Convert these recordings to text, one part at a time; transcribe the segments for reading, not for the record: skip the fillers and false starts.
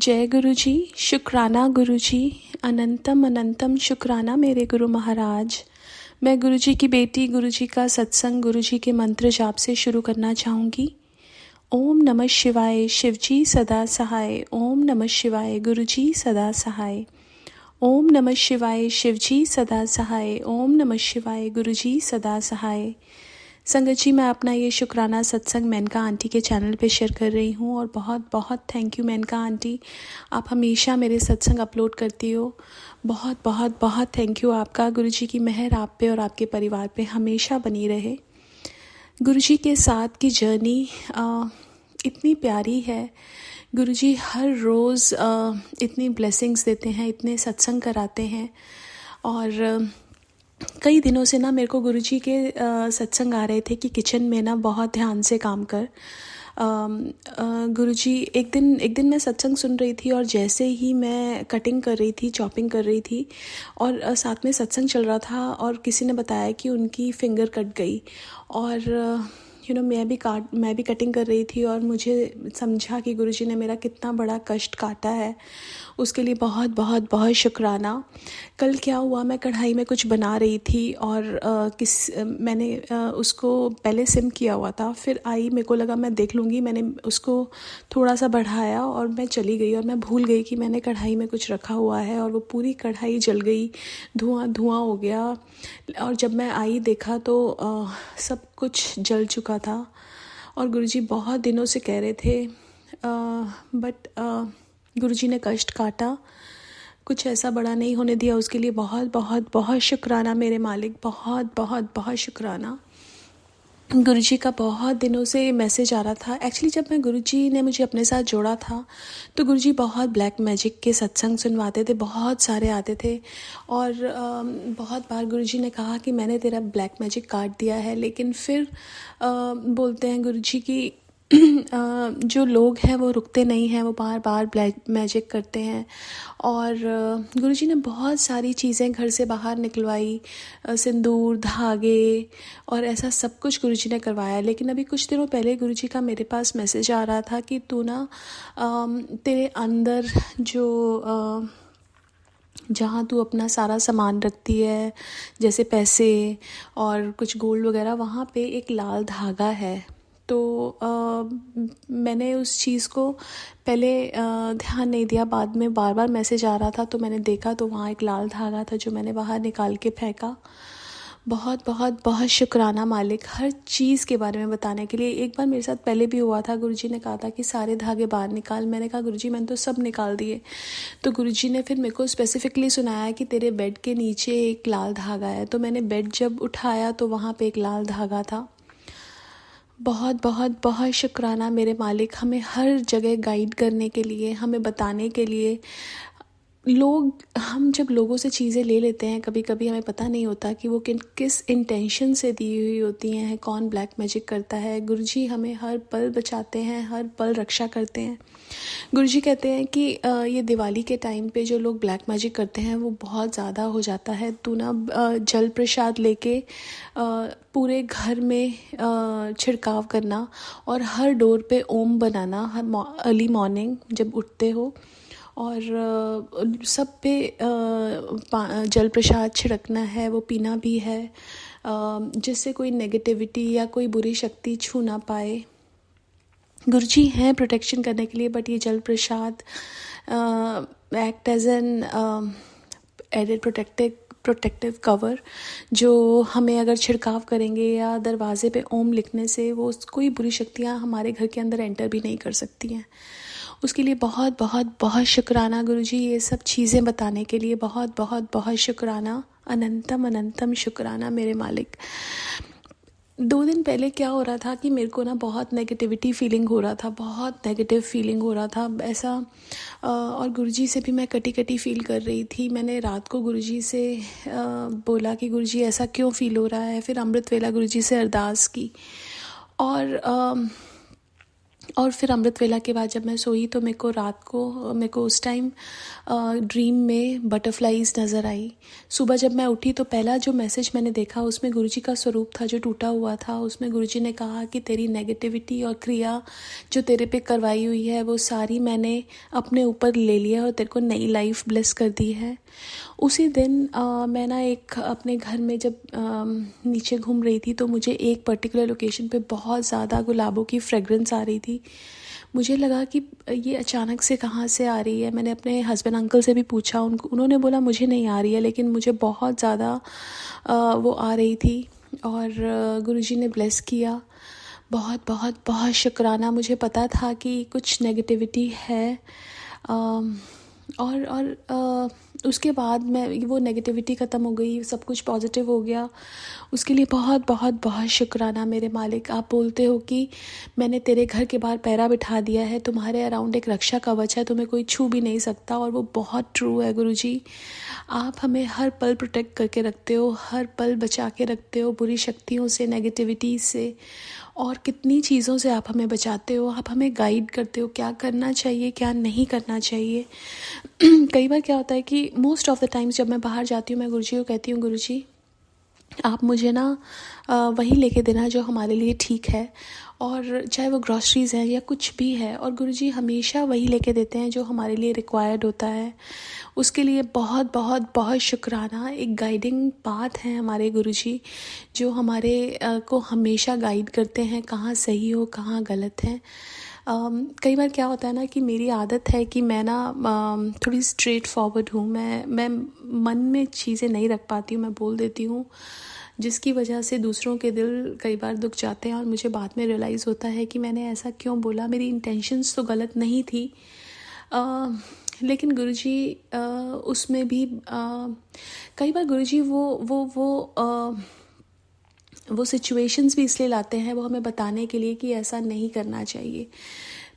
जय गुरु जी, शुक्राना गुरु जी, अनंतम अनंतम शुक्राना मेरे गुरु महाराज। मैं गुरु जी की बेटी गुरु जी का सत्संग गुरु जी के मंत्र जाप से शुरू करना चाहूँगी। ओम नमः शिवाय, शिव जी सदा सहाय। ओम नमः शिवाय, गुरु जी सदा सहाय। ओम नमः शिवाय, शिव जी सदा सहाय। ओम नमः शिवाय, गुरु जी सदा सहाय। संगत जी, मैं अपना ये शुक्राना सत्संग मेनका आंटी के चैनल पे शेयर कर रही हूँ और बहुत बहुत थैंक यू मेनका आंटी, आप हमेशा मेरे सत्संग अपलोड करती हो। बहुत बहुत बहुत थैंक यू आपका। गुरुजी की मेहर आप पे और आपके परिवार पे हमेशा बनी रहे। गुरुजी के साथ की जर्नी इतनी प्यारी है। गुरुजी हर रोज़ इतनी ब्लेसिंग्स देते हैं, इतने सत्संग कराते हैं और कई दिनों से ना मेरे को गुरुजी के सत्संग आ रहे थे कि किचन में ना बहुत ध्यान से काम कर। गुरुजी एक दिन मैं सत्संग सुन रही थी और जैसे ही मैं कटिंग कर रही थी, चॉपिंग कर रही थी और साथ में सत्संग चल रहा था और किसी ने बताया कि उनकी फिंगर कट गई और मैं भी कटिंग कर रही थी और मुझे समझा कि गुरुजी ने मेरा कितना बड़ा कष्ट काटा है। उसके लिए बहुत बहुत बहुत शुक्राना। कल क्या हुआ, मैं कढ़ाई में कुछ बना रही थी और मैंने उसको पहले सिम किया हुआ था, फिर आई, मेरे को लगा मैं देख लूँगी, मैंने उसको थोड़ा सा बढ़ाया और मैं चली गई और मैं भूल गई कि मैंने कढ़ाई में कुछ रखा हुआ है और वो पूरी कढ़ाई जल गई, धुआं धुआं हो गया। और जब मैं आई देखा तो सब कुछ जल चुका था और गुरुजी बहुत दिनों से कह रहे थे बट गुरुजी ने कष्ट काटा, कुछ ऐसा बड़ा नहीं होने दिया। उसके लिए बहुत बहुत बहुत शुक्राना मेरे मालिक, बहुत बहुत बहुत शुक्राना। गुरुजी का बहुत दिनों से मैसेज आ रहा था। एक्चुअली जब मैं गुरुजी ने मुझे अपने साथ जोड़ा था तो गुरुजी बहुत ब्लैक मैजिक के सत्संग सुनवाते थे, बहुत सारे आते थे और बहुत बार गुरुजी ने कहा कि मैंने तेरा ब्लैक मैजिक काट दिया है, लेकिन फिर बोलते हैं गुरुजी की जो लोग हैं वो रुकते नहीं हैं, वो बार बार ब्लैक मैजिक करते हैं। और गुरुजी ने बहुत सारी चीज़ें घर से बाहर निकलवाई, सिंदूर, धागे और ऐसा सब कुछ गुरुजी ने करवाया। लेकिन अभी कुछ दिनों पहले गुरुजी का मेरे पास मैसेज आ रहा था कि तू ना तेरे अंदर जो जहाँ तू अपना सारा सामान रखती है, जैसे पैसे और कुछ गोल्ड वगैरह, वहाँ पे एक लाल धागा है। तो मैंने उस चीज़ को पहले ध्यान नहीं दिया, बाद में बार बार मैसेज आ रहा था तो मैंने देखा तो वहाँ एक लाल धागा था जो मैंने बाहर निकाल के फेंका। बहुत बहुत बहुत शुक्राना मालिक, हर चीज़ के बारे में बताने के लिए। एक बार मेरे साथ पहले भी हुआ था, गुरुजी ने कहा था कि सारे धागे बाहर निकाल। मैंने कहा गुरुजी मैंने तो सब निकाल दिए। तो गुरुजी ने फिर मेरे को स्पेसिफिकली सुनाया कि तेरे बेड के नीचे एक लाल धागा है। तो मैंने बेड जब उठाया तो वहाँ पे एक लाल धागा था। बहुत बहुत बहुत शुक्राना मेरे मालिक, हमें हर जगह गाइड करने के लिए, हमें बताने के लिए। हम जब लोगों से चीज़ें ले लेते हैं, कभी कभी हमें पता नहीं होता कि वो किस इंटेंशन से दी हुई होती हैं, कौन ब्लैक मैजिक करता है। गुरुजी हमें हर पल बचाते हैं, हर पल रक्षा करते हैं। गुरुजी कहते हैं कि ये दिवाली के टाइम पे जो लोग ब्लैक मैजिक करते हैं वो बहुत ज़्यादा हो जाता है। तू ना जल प्रसाद लेके पूरे घर में छिड़काव करना और हर डोर पे ओम बनाना हर अर्ली मॉर्निंग जब उठते हो, और सब पे जल प्रसाद छिड़कना है, वो पीना भी है, जिससे कोई नेगेटिविटी या कोई बुरी शक्ति छू ना पाए। गुरुजी हैं प्रोटेक्शन करने के लिए, बट ये जल प्रसाद act as an added protective cover, जो हमें अगर छिड़काव करेंगे या दरवाजे पे ओम लिखने से वो कोई बुरी शक्तियाँ हमारे घर के अंदर एंटर भी नहीं कर सकती हैं। उसके लिए बहुत बहुत बहुत शुक्राना गुरुजी, ये सब चीज़ें बताने के लिए बहुत बहुत बहुत शुक्राना, अनंतम अनंतम शुक्राना मेरे मालिक। 2 दिन पहले क्या हो रहा था कि मेरे को ना बहुत नेगेटिविटी फीलिंग हो रहा था, बहुत नेगेटिव फीलिंग हो रहा था ऐसा। और गुरुजी से भी मैं कटी कटी फील कर रही थी। मैंने रात को गुरुजी से बोला कि गुरुजी ऐसा क्यों फील हो रहा है। फिर अमृत वेला गुरुजी से अरदास की और और फिर अमृत वेला के बाद जब मैं सोई तो मेरे को उस टाइम ड्रीम में बटरफ्लाईज नज़र आई। सुबह जब मैं उठी तो पहला जो मैसेज मैंने देखा उसमें गुरुजी का स्वरूप था जो टूटा हुआ था। उसमें गुरुजी ने कहा कि तेरी नेगेटिविटी और क्रिया जो तेरे पे करवाई हुई है वो सारी मैंने अपने ऊपर ले लिया और तेरे को नई लाइफ ब्लेस कर दी है। उसी दिन मैं ना एक अपने घर में जब नीचे घूम रही थी तो मुझे एक पर्टिकुलर लोकेशन पे बहुत ज़्यादा गुलाबों की फ्रेगरेंस आ रही थी। मुझे लगा कि ये अचानक से कहाँ से आ रही है। मैंने अपने हस्बैंड अंकल से भी पूछा, उन्होंने बोला मुझे नहीं आ रही है, लेकिन मुझे बहुत ज़्यादा वो आ रही थी और गुरुजी ने ब्लेस किया। बहुत बहुत बहुत शुक्राना। मुझे पता था कि कुछ नेगेटिविटी है और उसके बाद मैं वो नेगेटिविटी ख़त्म हो गई, सब कुछ पॉजिटिव हो गया। उसके लिए बहुत बहुत बहुत शुक्राना मेरे मालिक। आप बोलते हो कि मैंने तेरे घर के बाहर पैरा बिठा दिया है, तुम्हारे अराउंड एक रक्षा कवच है, तुम्हें कोई छू भी नहीं सकता, और वो बहुत ट्रू है गुरुजी। आप हमें हर पल प्रोटेक्ट करके रखते हो, हर पल बचा के रखते हो बुरी शक्तियों से, नेगेटिविटी से, और कितनी चीज़ों से आप हमें बचाते हो। आप हमें गाइड करते हो क्या करना चाहिए क्या नहीं करना चाहिए। कई बार क्या होता है कि मोस्ट ऑफ द टाइम्स जब मैं बाहर जाती हूँ मैं गुरुजी को कहती हूँ, गुरुजी आप मुझे ना वही लेके देना जो हमारे लिए ठीक है, और चाहे वो ग्रॉसरीज़ हैं या कुछ भी है, और गुरुजी हमेशा वही लेके देते हैं जो हमारे लिए रिक्वायर्ड होता है। उसके लिए बहुत बहुत बहुत शुक्राना। एक गाइडिंग पाथ है हमारे गुरुजी जो हमारे को हमेशा गाइड करते हैं कहाँ सही हो कहाँ गलत है। कई बार क्या होता है ना कि मेरी आदत है कि मैं ना थोड़ी स्ट्रेट फॉरवर्ड हूँ। मैं मन में चीज़ें नहीं रख पाती हूँ, मैं बोल देती हूँ, जिसकी वजह से दूसरों के दिल कई बार दुख जाते हैं और मुझे बाद में रियलाइज़ होता है कि मैंने ऐसा क्यों बोला, मेरी इंटेंशंस तो गलत नहीं थी। लेकिन गुरुजी उसमें भी कई बार गुरुजी वो सिचुएशंस भी इसलिए लाते हैं, वो हमें बताने के लिए कि ऐसा नहीं करना चाहिए।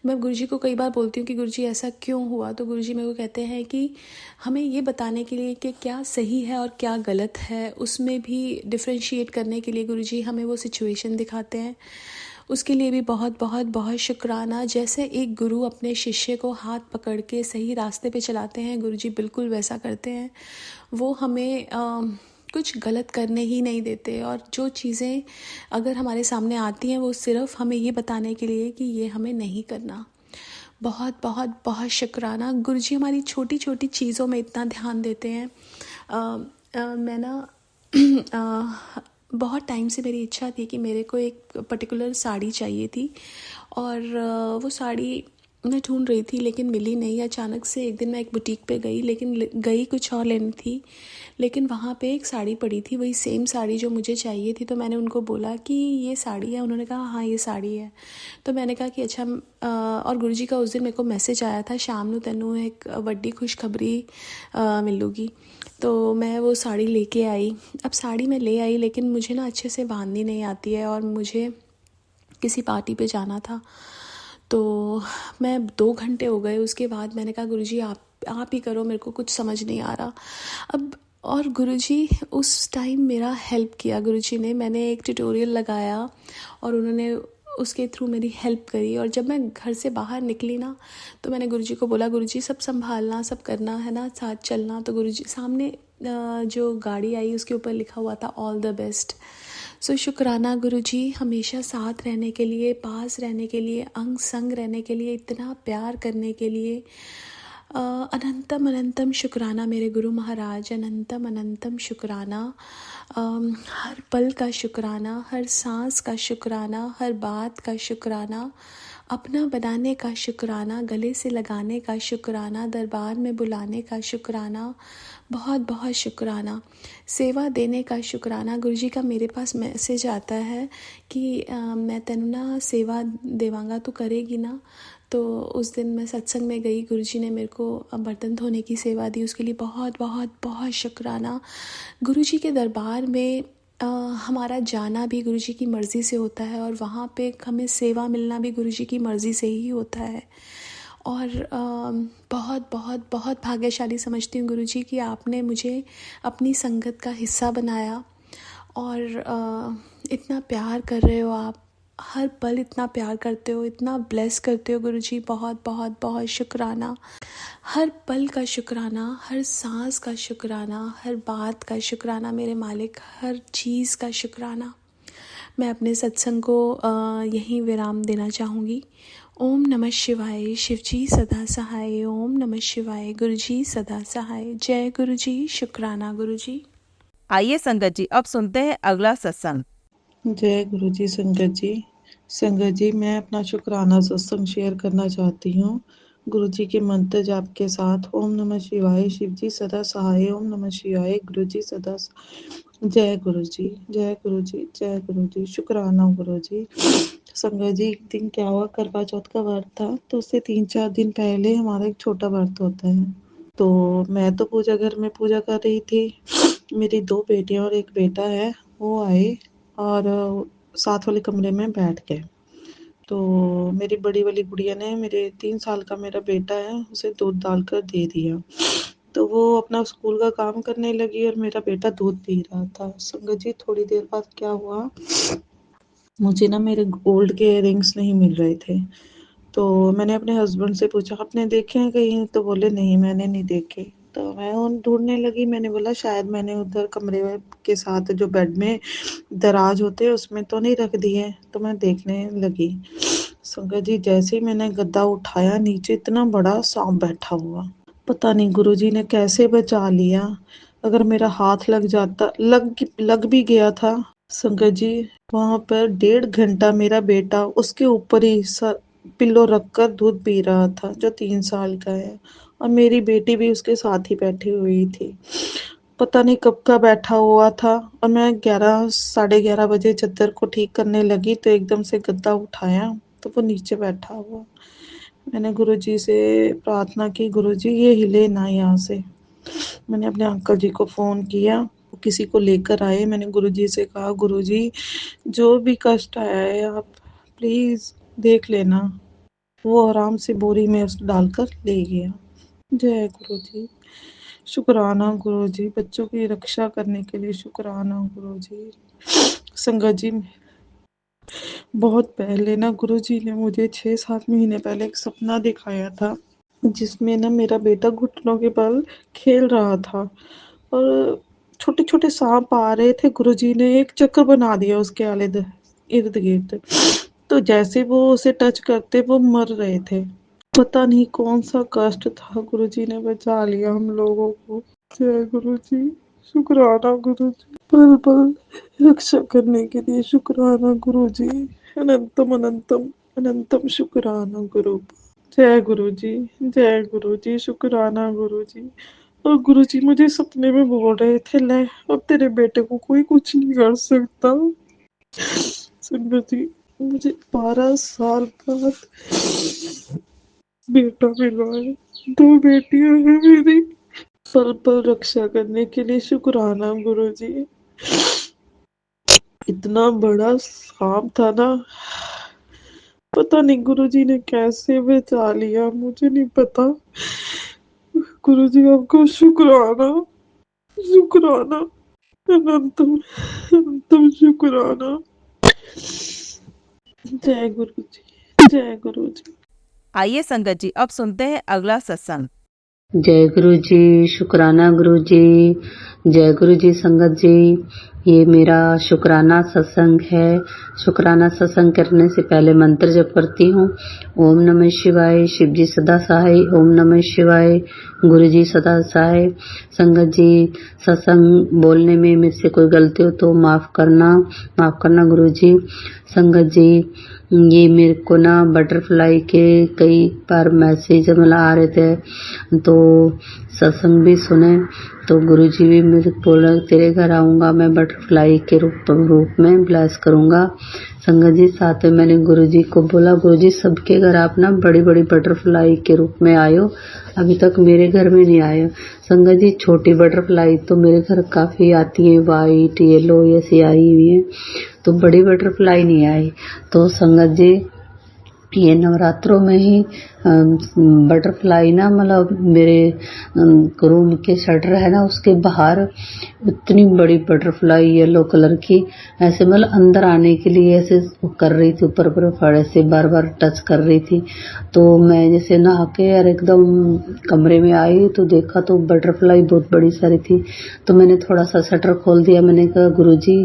मैं गुरुजी को कई बार बोलती हूँ कि गुरुजी ऐसा क्यों हुआ, तो गुरुजी मेरे को कहते हैं कि हमें ये बताने के लिए कि क्या सही है और क्या गलत है, उसमें भी डिफ्रेंशिएट करने के लिए गुरुजी हमें वो सिचुएशन दिखाते हैं। उसके लिए भी बहुत बहुत बहुत शुक्राना। जैसे एक गुरु अपने शिष्य को हाथ पकड़ के सही रास्ते पे चलाते हैं, गुरुजी बिल्कुल वैसा करते हैं। वो हमें कुछ गलत करने ही नहीं देते, और जो चीज़ें अगर हमारे सामने आती हैं वो सिर्फ हमें ये बताने के लिए कि ये हमें नहीं करना। बहुत बहुत बहुत शुक्राना। गुरुजी हमारी छोटी छोटी चीज़ों में इतना ध्यान देते हैं। मैं ना बहुत टाइम से मेरी इच्छा थी कि मेरे को एक पर्टिकुलर साड़ी चाहिए थी, और वो साड़ी मैं ढूंढ रही थी लेकिन मिली नहीं। अचानक से एक दिन मैं एक बुटीक पे गई, लेकिन गई कुछ और लेनी थी, लेकिन वहाँ पे एक साड़ी पड़ी थी, वही सेम साड़ी जो मुझे चाहिए थी। तो मैंने उनको बोला कि ये साड़ी है, उन्होंने कहा हाँ ये साड़ी है। तो मैंने कहा कि अच्छा, और गुरुजी का उस दिन मेरे को मैसेज आया था, शाम नू तेनू एक वड्डी खुशखबरी मिलूगी। तो मैं वो साड़ी लेके आई। अब साड़ी मैं ले आई, लेकिन मुझे ना अच्छे से बांधनी नहीं आती है, और मुझे किसी पार्टी पे जाना था। तो मैं 2 घंटे हो गए। उसके बाद मैंने कहा गुरुजी आप ही करो, मेरे को कुछ समझ नहीं आ रहा अब। और गुरुजी उस टाइम मेरा हेल्प किया। गुरुजी ने, मैंने एक ट्यूटोरियल लगाया और उन्होंने उसके थ्रू मेरी हेल्प करी। और जब मैं घर से बाहर निकली ना, तो मैंने गुरुजी को बोला, गुरुजी सब संभालना, सब करना है ना, साथ चलना। तो गुरुजी सामने जो गाड़ी आई उसके ऊपर लिखा हुआ था ऑल द बेस्ट। सो शुक्राना गुरुजी, हमेशा साथ रहने के लिए, पास रहने के लिए, अंग संग रहने के लिए, इतना प्यार करने के लिए। अनंतम अनंतम शुक्राना मेरे गुरु महाराज, अनंतम अनंतम शुक्राना। हर पल का शुक्राना, हर सांस का शुक्राना, हर बात का शुक्राना, अपना बनाने का शुक्राना, गले से लगाने का शुक्राना, दरबार में बुलाने का शुक्राना, बहुत बहुत शुक्राना। सेवा देने का शुक्राना। गुरुजी का मेरे पास मैसेज आता है कि मैं तेनू ना सेवा देवांगा, तो करेगी ना। तो उस दिन मैं सत्संग में गई, गुरुजी ने मेरे को बर्तन धोने की सेवा दी, उसके लिए बहुत बहुत बहुत शुक्राना। गुरुजी के दरबार में हमारा जाना भी गुरुजी की मर्ज़ी से होता है, और वहाँ पे हमें सेवा मिलना भी गुरुजी की मर्ज़ी से ही होता है। और बहुत बहुत बहुत भाग्यशाली समझती हूँ गुरुजी कि आपने मुझे अपनी संगत का हिस्सा बनाया, और इतना प्यार कर रहे हो आप हर पल इतना प्यार करते हो, इतना ब्लेस करते हो गुरुजी, बहुत बहुत बहुत शुक्राना। हर पल का शुक्राना, हर सांस का शुक्राना, हर बात का शुक्राना मेरे मालिक, हर चीज़ का शुक्राना। मैं अपने सत्संग को यहीं विराम देना चाहूँगी। ओम नमः शिवाय, शिवजी सदा सहाय। ओम नमः शिवाय, गुरुजी सदा सहाय। जय गुरुजी, शुक्राना गुरुजी। आइए संगत जी, अब सुनते हैं अगला सत्संग। जय गुरु जी। संगत जी मैं अपना शुक्राना सत्संग शेयर करना चाहती हूँ गुरु जी के मंत्र जाप के साथ। ओम नमः शिवाय, शिव जी सदा सहाय। ओम नमः शिवाय, गुरु जी सदा जय गुरु जी, जय गुरु जी, जय गुरु जी। शुक्राना गुरु जी। संगत जी, एक दिन क्या हुआ, करवा चौथ का व्रत था, तो उससे 3-4 दिन पहले हमारा एक छोटा व्रत होता है। तो मैं तो पूजा घर में पूजा कर रही थी, मेरी 2 बेटियां और 1 बेटा है, वो आए और साथ वाले कमरे में बैठ गए। तो मेरी बड़ी वाली गुड़िया ने मेरे 3 साल का मेरा बेटा है, उसे दूध डालकर दे दिया। तो वो अपना स्कूल का काम करने लगी और मेरा बेटा दूध पी रहा था। संगत जी, थोड़ी देर बाद क्या हुआ, मुझे ना मेरे गोल्ड के रिंग्स नहीं मिल रहे थे। तो मैंने अपने हस्बैंड से पूछा, आपने देखे हैं कहीं? तो बोले नहीं, मैंने नहीं देखे। तो मैं उन ढूंढने लगी, मैंने बोला शायद मैंने उधर कमरे के साथ जो बेड में दराज होते हैं उसमें तो नहीं रख दिए। तो मैं देखने लगी। संगत जी, जैसे ही मैंने गद्दा उठाया, नीचे इतना बड़ा सांप बैठा हुआ। पता नहीं गुरुजी ने कैसे बचा लिया। अगर मेरा हाथ लग जाता, लग भी गया था संगत जी, वहां पर 1.5 घंटा मेरा बेटा उसके ऊपर ही पिल्लो रखकर दूध पी रहा था, जो 3 साल का है। और मेरी बेटी भी उसके साथ ही बैठी हुई थी। पता नहीं कब का बैठा हुआ था। और मैं 11, 11:30 बजे चद्दर को ठीक करने लगी तो एकदम से गद्दा उठाया तो वो नीचे बैठा हुआ। मैंने गुरुजी से प्रार्थना की, गुरुजी ये हिले ना यहाँ से। मैंने अपने अंकल जी को फ़ोन किया, वो किसी को लेकर आए। मैंने गुरुजी से कहा, गुरुजी जो भी कष्ट आया है आप प्लीज़ देख लेना। वो आराम से बोरी में उस डालकर ले गया। जय गुरुजी। शुक्राना गुरुजी, बच्चों की रक्षा करने के लिए शुक्राना गुरुजी। संगत जी, बहुत पहले ना गुरुजी ने मुझे 6-7 महीने पहले एक सपना दिखाया था, जिसमें ना मेरा बेटा घुटनों के बल खेल रहा था और छोटे छोटे सांप आ रहे थे। गुरुजी ने एक चक्कर बना दिया उसके इर्द गिर्द। तो जैसे वो उसे टच करते वो मर रहे थे। पता नहीं कौन सा कष्ट था, गुरुजी ने बचा लिया हम लोगों को। जय गुरुजी, शुक्राना गुरुजी। पल पल रक्षा करने के लिए शुक्राना गुरुजी। अनंतम अनंतम अनंतम शुक्राना गुरु। जय गुरुजी, जय गुरुजी, शुक्राना गुरुजी। और गुरुजी मुझे सपने में बोल रहे थे, ले अब तेरे बेटे को कोई कुछ नहीं कर सकता। संगत जी, मुझे 12 साल बाद बेटा मिला है, 2 बेटियां हैं मेरी। पल पल रक्षा करने के लिए शुक्राना गुरुजी। इतना बड़ा सांप था ना, पता नहीं गुरुजी ने कैसे बचा लिया, मुझे नहीं पता। गुरुजी आपको शुक्राना, शुक्राना, अनंतम अनंतम शुक्राना। जय गुरुजी, जय गुरुजी। आइए संगत जी, अब सुनते हैं अगला सत्संग। जय गुरु जी, शुक्राना गुरु जी। जय गुरु जी। संगत जी, ये मेरा शुक्राना सत्संग है। शुक्राना सत्संग करने से पहले मंत्र जप करती हूँ। ओम नमः शिवाय, शिव जी सदा सहाय। ओम नमः शिवाय, गुरु जी सदा सहाय। संगत जी, सत्संग बोलने में मेरे से कोई गलती हो तो माफ करना गुरु जी। संगत जी, ये मेरे को ना बटरफ्लाई के कई बार मैसेज मतलब आ रहे थे, तो सत्संग भी सुने तो गुरुजी भी मुझे बोला, तेरे घर आऊँगा मैं बटरफ्लाई के रूप में ब्लेस करूँगा। संगत जी, साथ में मैंने गुरुजी को बोला, गुरुजी सबके घर आप ना बड़ी बड़ी बटरफ्लाई के रूप में आयो, अभी तक मेरे घर में नहीं आए। संगत जी, छोटी बटरफ्लाई तो मेरे घर काफ़ी आती है, वाइट येलो ऐसी आई हुई है, तो बड़ी बटरफ्लाई नहीं आई। तो संगत जी, ये नवरात्रों में ही बटरफ्लाई ना, मतलब मेरे रूम के शटर है ना उसके बाहर इतनी बड़ी बटरफ्लाई येलो कलर की, ऐसे मतलब अंदर आने के लिए ऐसे कर रही थी, ऊपर ऊपर फड़े से बार बार टच कर रही थी। तो मैं जैसे नहा के और एकदम कमरे में आई तो देखा तो बटरफ्लाई बहुत बड़ी सारी थी। तो मैंने थोड़ा सा शटर खोल दिया, मैंने कहा गुरुजी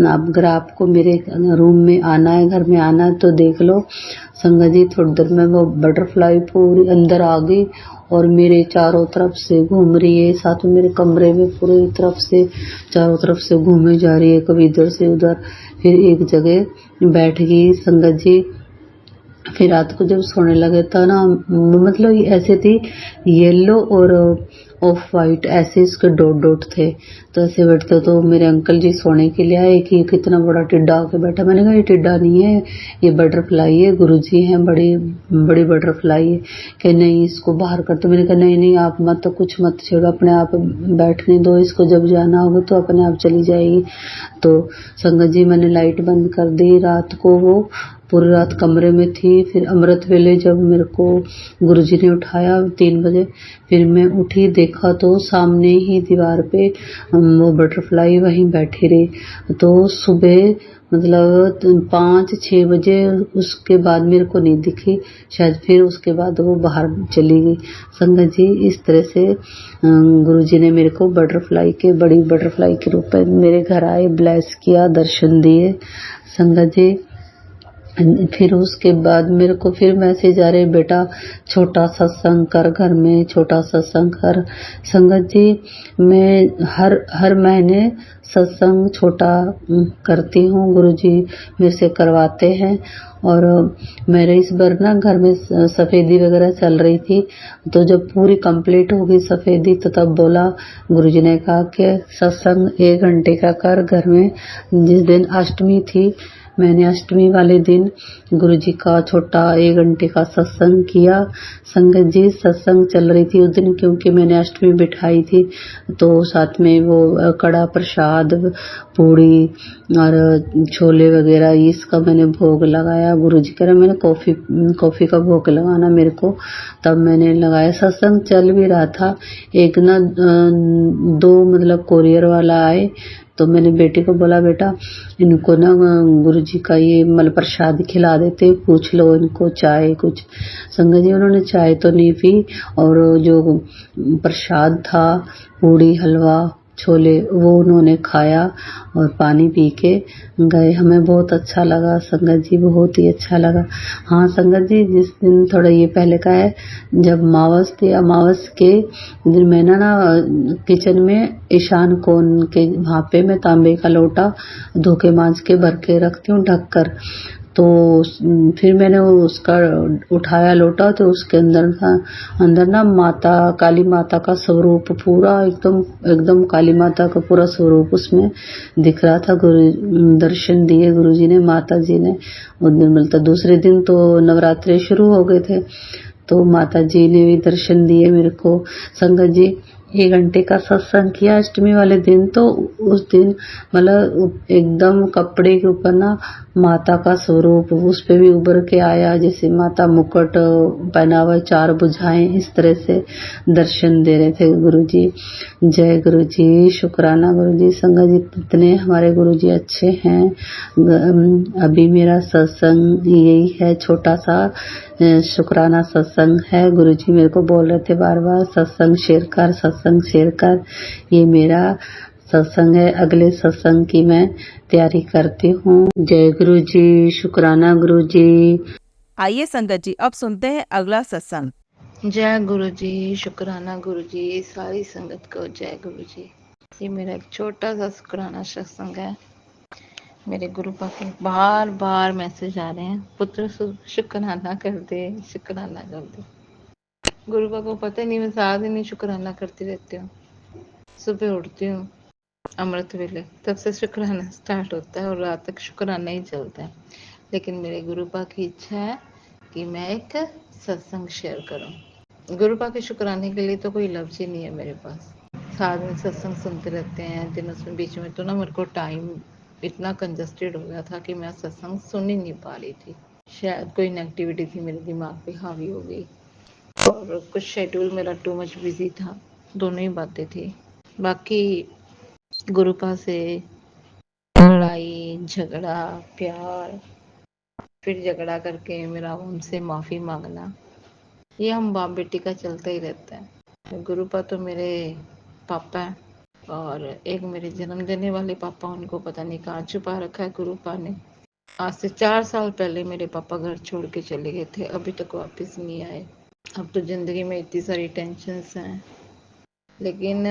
अगर आपको मेरे रूम में आना है, घर में आना है तो देख लो। संगत जी थोड़ी देर में वो बटरफ्लाई पूरी अंदर आ गई और मेरे चारों तरफ से घूम रही है, साथ में मेरे कमरे में पूरी तरफ से चारों तरफ से घूमे जा रही है, कभी इधर से उधर। फिर एक जगह बैठ गई संगत जी। फिर रात को जब सोने लगे था ना, मतलब ये ऐसे थी येलो और ऑफ वाइट, ऐसे इसके डॉट डॉट थे। तो ऐसे बैठते तो मेरे अंकल जी सोने के लिए आए कि कितना बड़ा टिड्डा आके बैठा। मैंने कहा ये टिड्डा नहीं है, ये बटरफ्लाई है, गुरुजी हैं, बड़ी बड़ी बटरफ्लाई है। कि नहीं इसको बाहर कर। तो मैंने कहा नहीं नहीं आप मत, तो कुछ मत छेड़ो, अपने आप बैठने दो इसको, जब जाना होगा तो अपने आप चली जाएगी। तो संगत जी मैंने लाइट बंद कर दी। रात को वो पूरी रात कमरे में थी। फिर अमृत वेले जब मेरे को गुरुजी ने उठाया 3 बजे, फिर मैं उठी, देखा तो सामने ही दीवार पे वो बटरफ्लाई वहीं बैठी रही। तो सुबह मतलब 5-6 बजे उसके बाद मेरे को नहीं दिखी शायद, फिर उसके बाद वो बाहर चली गई। संगत जी इस तरह से गुरुजी ने मेरे को बटरफ्लाई के, बड़ी बटरफ्लाई के रूप में मेरे घर आए, ब्लेस किया, दर्शन दिए। संगत जी फिर उसके बाद मेरे को फिर मैसेज आ रहे, बेटा छोटा सत्संग कर, घर में छोटा सत्संग कर। संगत जी मैं हर महीने सत्संग छोटा करती हूँ, गुरुजी मेरे से करवाते हैं। और मेरे इस बार ना घर में सफ़ेदी वगैरह चल रही थी, तो जब पूरी कंप्लीट हो गई सफ़ेदी तो तब बोला, गुरुजी ने कहा कि सत्संग 1 घंटे का कर घर में। जिस दिन अष्टमी थी मैंने अष्टमी वाले दिन गुरुजी का छोटा 1 घंटे का सत्संग किया। संगत जी सत्संग चल रही थी उस दिन, क्योंकि मैंने अष्टमी बिठाई थी, तो साथ में वो कड़ा प्रसाद, पूड़ी और छोले वगैरह इसका मैंने भोग लगाया। गुरुजी कह रहे मैंने कॉफ़ी का भोग लगाना मेरे को, तब मैंने लगाया। सत्संग चल भी रहा था। एक ना 2 मतलब कोरियर वाला आए, तो मैंने बेटे को बोला, बेटा इनको ना गुरुजी का ये मतलब प्रसाद खिला देते, पूछ लो इनको चाय कुछ। संगत जी उन्होंने चाय तो नहीं पी, और जो प्रसाद था पूड़ी हलवा छोले वो उन्होंने खाया और पानी पी के गए। हमें बहुत अच्छा लगा संगत जी, बहुत ही अच्छा लगा। हाँ संगत जी जिस दिन थोड़ा ये पहले का है, जब अमावस थी, अमावस के दिन मैं ना किचन में ईशान कोण के वहाँ पे मैं तांबे का लोटा धो के मांज के भर के रखती हूँ ढक कर। तो फिर मैंने उसका उठाया लोटा, तो उसके अंदर ना माता, काली माता का स्वरूप पूरा एकदम काली माता का पूरा स्वरूप उसमें दिख रहा था। दर्शन दिए गुरुजी ने, माता जी ने। उस दिन मिलता, दूसरे दिन तो नवरात्रे शुरू हो गए थे, तो माता जी ने भी दर्शन दिए मेरे को। संगत जी 1 घंटे का सत्संग किया अष्टमी वाले दिन। तो उस दिन मतलब एकदम कपड़े के ऊपर ना माता का स्वरूप उस पे भी उभर के आया, जैसे माता मुकुट पहना हुआ, 4 भुजाएं, इस तरह से दर्शन दे रहे थे गुरुजी। जय गुरुजी, शुक्राना गुरुजी। संगत जी इतने हमारे गुरुजी अच्छे हैं। अभी मेरा सत्संग यही है, छोटा सा शुक्राना सत्संग है। गुरुजी मेरे को बोल रहे थे बार बार सत्संग शेयर कर, सत्संग शेयर कर। ये मेरा सत्संग है, अगले सत्संग की मैं तैयारी करती हूँ। जय गुरुजी, शुक्राना गुरुजी। आइए संगत जी अब सुनते हैं अगला सत्संग। जय गुरु जी, शुक्राना गुरु जी, सारी संगत को जय गुरु जी। ये मेरा एक छोटा सा शुक्राना सत्संग है। मेरे गुरु पाक के बार बार मैसेज आ रहे हैं, पुत्र शुक्राना कर दे, शुक्राना कर दे। गुरु पाक को पता ही नहीं, मैं सारा दिन ही शुक्राना करती रहती हूँ। सुबह उठती हूँ अमृत वेले, तब से शुक्राना स्टार्ट होता है और रात तक शुक्राना ही चलता है। लेकिन मेरे गुरु पाक की इच्छा है कि मैं एक सत्संग शेयर करूं। गुरु पाक के शुक्राने के लिए तो कोई लफ्ज ही नहीं है मेरे पास। सारा दिन सत्संग सुनते रहते हैं दिनों में, बीच में तो ना मेरे को टाइम इतना कंजस्टेड हो गया था कि मैं सत्संग सुन ही नहीं पा रही थी। शायद कोई नेगेटिविटी थी मेरे दिमाग पे हावी हो गई, और कुछ शेड्यूल मेरा टू मच बिजी था, दोनों ही बातें थी। बाकी गुरुपा से लड़ाई झगड़ा प्यार, फिर झगड़ा करके मेरा उनसे माफ़ी मांगना, ये हम बाप बेटी का चलता ही रहता है। गुरुपा तो मेरे पापा हैं, और एक मेरे जन्म देने वाले पापा, उनको पता नहीं कहाँ छुपा रखा है गुरुपा ने। आज से 4 साल पहले मेरे पापा घर छोड़ के चले गए थे, अभी तक वापस नहीं आए। अब तो जिंदगी में इतनी सारी टेंशन्स हैं, लेकिन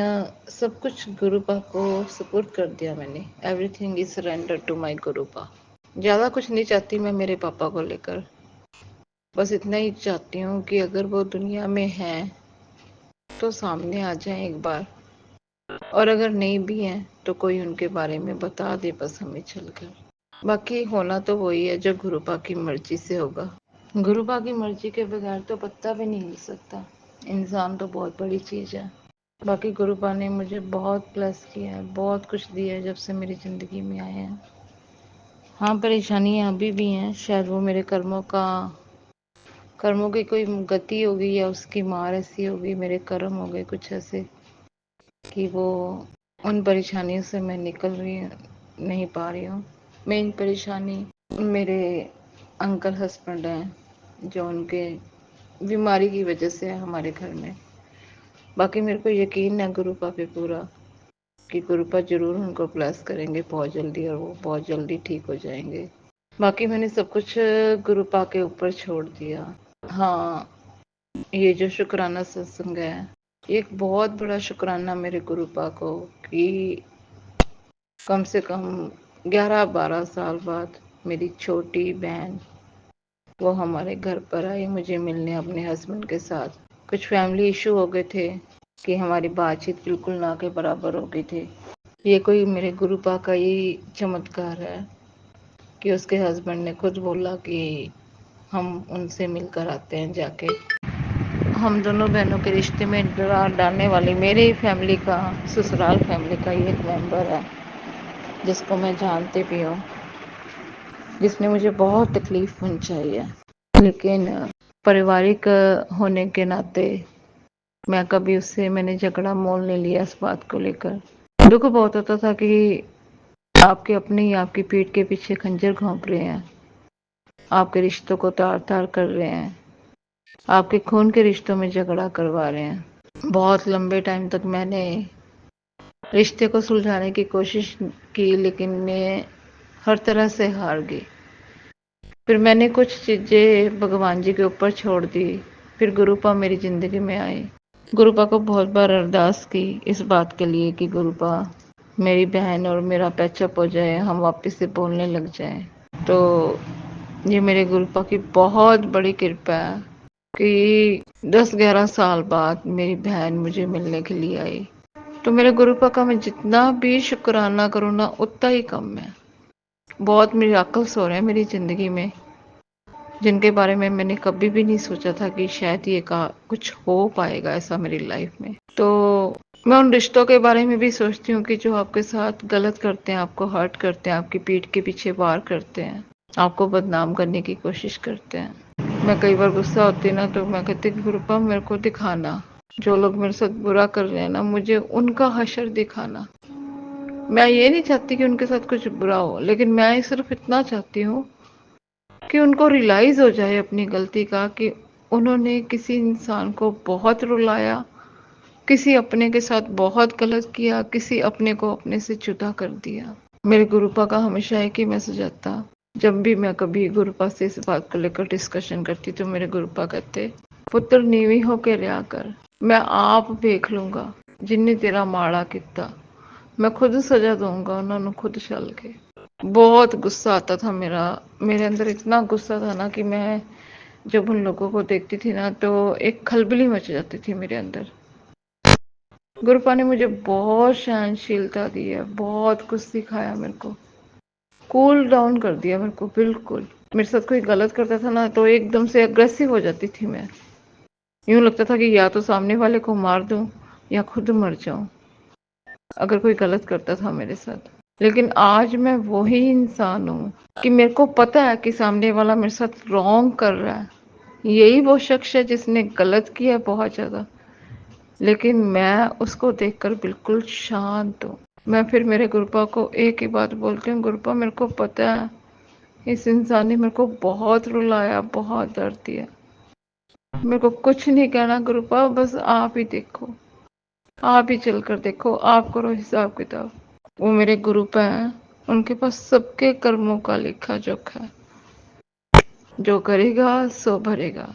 सब कुछ गुरुपा को सपोर्ट कर दिया मैंने। Everything is surrender to my गुरुपा। ज़्यादा कुछ नहीं चाहती मैं मेरे पापा को लेकर, बस इतना ही चाहती हूँ कि अगर वो दुनिया में हैं तो सामने आ जाएं एक बार, और अगर नहीं भी हैं तो कोई उनके बारे में बता दे बस हमें चलकर। बाकी होना तो वही है जो गुरुपा की मर्जी से होगा। गुरुपा की मर्जी के बगैर तो पत्ता भी नहीं हिल सकता। इंसान तो बहुत बड़ी चीज़ है। बाकी गुरुपा ने मुझे बहुत प्लस किया है, बहुत कुछ दिया है जब से मेरी ज़िंदगी में आए हैं। हाँ, परेशानियाँ अभी भी हैं, शायद वो मेरे कर्मों की कोई गति होगी, या उसकी मार ऐसी होगी, मेरे कर्म हो गए कुछ ऐसे कि वो उन परेशानियों से मैं निकल रही नहीं पा रही हूँ। मेन परेशानी मेरे अंकल हस्बैंड हैं, जो उनके बीमारी की वजह से है हमारे घर में। बाकी मेरे को यकीन है गुरुपा पे पूरा, कि गुरुपा जरूर उनको ब्लेस करेंगे बहुत जल्दी, और वो बहुत जल्दी ठीक हो जाएंगे। बाकी मैंने सब कुछ गुरुपा के ऊपर छोड़ दिया। हाँ, ये जो शुक्राना सत्संग है, एक बहुत बड़ा शुक्राना मेरे गुरुपा को, कि कम से कम 11-12 साल बाद मेरी छोटी बहन वो हमारे घर पर आई मुझे मिलने अपने हस्बैंड के साथ। कुछ फैमिली इशू हो गए थे कि हमारी बातचीत बिल्कुल ना के बराबर हो गई थी। ये कोई मेरे गुरुपा का ही चमत्कार है कि उसके हस्बैंड ने खुद बोला कि हम उनसे मिलकर आते हैं जाके। हम दोनों बहनों के रिश्ते में दरार डालने वाली मेरे ही फैमिली का, ससुराल फैमिली का ही एक मेंबर है, जिसको मैं जानती भी हूँ, जिसने मुझे बहुत तकलीफ पहुंचाई है। लेकिन पारिवारिक होने के नाते मैं कभी उससे मैंने झगड़ा मोल नहीं लिया इस बात को लेकर। दुख बहुत होता था कि आपके अपने ही आपकी पीठ के पीछे खंजर घोंप रहे हैं, आपके रिश्तों को तार तार कर रहे हैं, आपके खून के रिश्तों में झगड़ा करवा रहे हैं। बहुत लंबे टाइम तक मैंने रिश्ते को सुलझाने की कोशिश की, लेकिन मैं हर तरह से हार गई। फिर मैंने कुछ चीज़ें भगवान जी के ऊपर छोड़ दी। फिर गुरुपा मेरी ज़िंदगी में आए। गुरुपा को बहुत बार अरदास की इस बात के लिए कि गुरुपा मेरी बहन और मेरा पैचअप हो जाए, हम वापस से बोलने लग जाएं। तो ये मेरे गुरुपा की बहुत बड़ी कृपा है कि 10-11 साल बाद मेरी बहन मुझे मिलने के लिए आई। तो मेरे गुरुपा का मैं जितना भी शुक्राना करूँ ना उतना ही कम है। बहुत मिराकल्स हो रहे हैं मेरी ज़िंदगी में, जिनके बारे में मैंने कभी भी नहीं सोचा था कि शायद ये का कुछ हो पाएगा ऐसा मेरी लाइफ में। तो मैं उन रिश्तों के बारे में भी सोचती हूँ कि जो आपके साथ गलत करते हैं, आपको हर्ट करते हैं, आपकी पीठ के पीछे वार करते हैं, आपको बदनाम करने की कोशिश करते हैं। मैं कई बार गुस्सा होती ना तो मैं कहती गुरुपा मेरे को दिखाना, जो लोग मेरे साथ बुरा कर रहे हैं ना, मुझे उनका हशर दिखाना। मैं ये नहीं चाहती कि उनके साथ कुछ बुरा हो, लेकिन मैं सिर्फ इतना चाहती हूँ कि उनको रियलाइज हो जाए अपनी गलती का, कि उन्होंने किसी इंसान को बहुत रुलाया, किसी अपने के साथ बहुत गलत किया, किसी अपने को अपने से जुदा कर दिया। मेरे गुरुपा का हमेशा एक ही मैसेज आता, जब भी मैं कभी गुरुपा से इस बात को लेकर डिस्कशन करती तो मेरे गुरुपा कहते, पुत्र नीवी होके रहा कर, मैं आप देख लूंगा जिन्ने तेरा माड़ा किया, मैं खुद सजा दूंगा उन्होंने खुद चल के। बहुत गुस्सा आता था मेरे अंदर इतना गुस्सा था ना कि मैं जब उन लोगों को देखती थी ना तो एक खलबली मच जाती थी मेरे अंदर। गुरुपा ने मुझे बहुत सहनशीलता दी है, बहुत कुछ सिखाया, मेरे को कूल डाउन कर दिया मेरे को बिल्कुल। मेरे साथ कोई गलत करता था ना तो एकदम से अग्रेसिव हो जाती थी मैं। यूं लगता था कि या तो सामने वाले को मार दूं या खुद मर जाऊं, अगर कोई गलत करता था मेरे साथ। लेकिन आज मैं वही इंसान हूँ कि मेरे को पता है कि सामने वाला मेरे साथ रॉन्ग कर रहा है। यही वो शख्स है जिसने गलत किया है बहुत ज़्यादा, लेकिन मैं उसको देखकर बिल्कुल शांत हूँ। मैं फिर मेरे गुरुपा को एक ही बात बोलती हूँ, गुरुपा मेरे को पता है इस इंसान ने मेरे को बहुत रुलाया, बहुत दर्द दिया। मेरे को कुछ नहीं कहना गुरुपा, बस आप ही देखो, आप ही चल कर देखो, आप करो हिसाब किताब। वो मेरे गुरुपा हैं, उनके पास सबके कर्मों का लेखा जोखा है। जो करेगा सो भरेगा,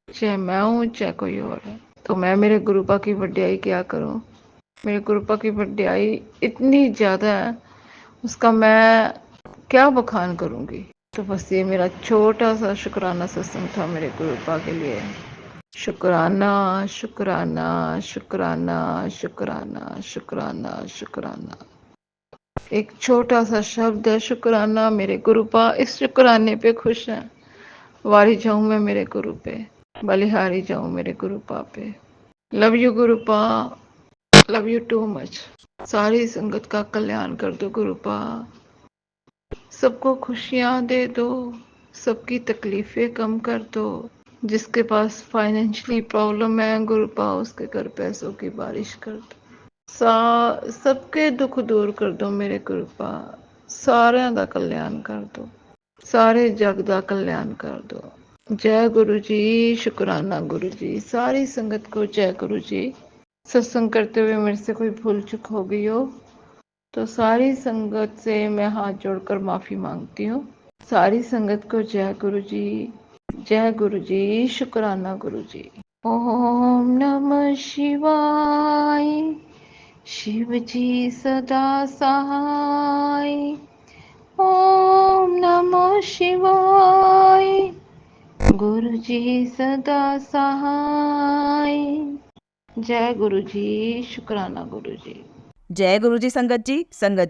चाहे मैं हूँ चाहे कोई और है। तो मैं मेरे गुरुपा की वड्याई क्या करूँ। मेरे गुरुपा की वड्याई इतनी ज़्यादा है, उसका मैं क्या बखान करूँगी। तो बस ये मेरा छोटा सा शुक्राना सत्संग था मेरे गुरुपा के लिए। शुक्राना शुक्राना शुक्राना शुक्राना शुक्राना शुक्राना। एक छोटा सा शब्द है शुक्राना। मेरे गुरुपा इस शुक्राने पे खुश हैं। वारी जाऊं मैं मेरे गुरु पे, बलिहारी जाऊं मेरे गुरुपा पे। Love you गुरुपा, love you too much. सारी संगत का कल्याण कर दो गुरुपा, सबको खुशियां दे दो, सबकी तकलीफें कम कर दो। जिसके पास फाइनेंशियली प्रॉब्लम है गुरुपा, उसके घर पैसों की बारिश कर दो। सबके दुख दूर कर दो मेरे गुरुपा, साਰਿਆਂ ਦਾ कल्याण कर दो, सारे जग ਦਾ कल्याण कर दो। जय गुरु जी, शुक्राना गुरु जी। सारी संगत को जय गुरु जी। सत्संग करते हुए मेरे से कोई भूल चूक हो गई हो तो सारी संगत से मैं हाथ जोड़कर माफी मांगती हूँ। सारी संगत को जय गुरु जी, जय गुरु जी, शुक्राना गुरु जी। ओम नमः शिवाय, शिव जी सदा सहाय। ओम नमः शिवाय, गुरु जी सदा सहाय। जय गुरु जी, शुक्राना गुरु जी। जय गुरु जी संगत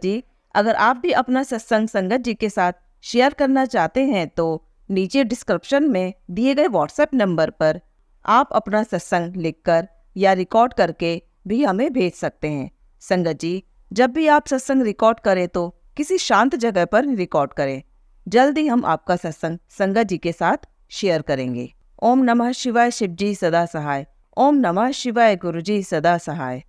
जी, अगर आप भी अपना सत्संग संगत जी के साथ शेयर करना चाहते हैं तो नीचे डिस्क्रिप्शन में दिए गए व्हाट्सएप नंबर पर आप अपना सत्संग लिखकर या रिकॉर्ड करके भी हमें भेज सकते हैं। संगत जी, जब भी आप सत्संग रिकॉर्ड करें तो किसी शांत जगह पर रिकॉर्ड करें। जल्दी हम आपका सत्संग संगत जी के साथ शेयर करेंगे। ओम नमः शिवाय, शिव जी सदा सहाय। ओम नमः शिवाय, गुरु जी सदा सहाय।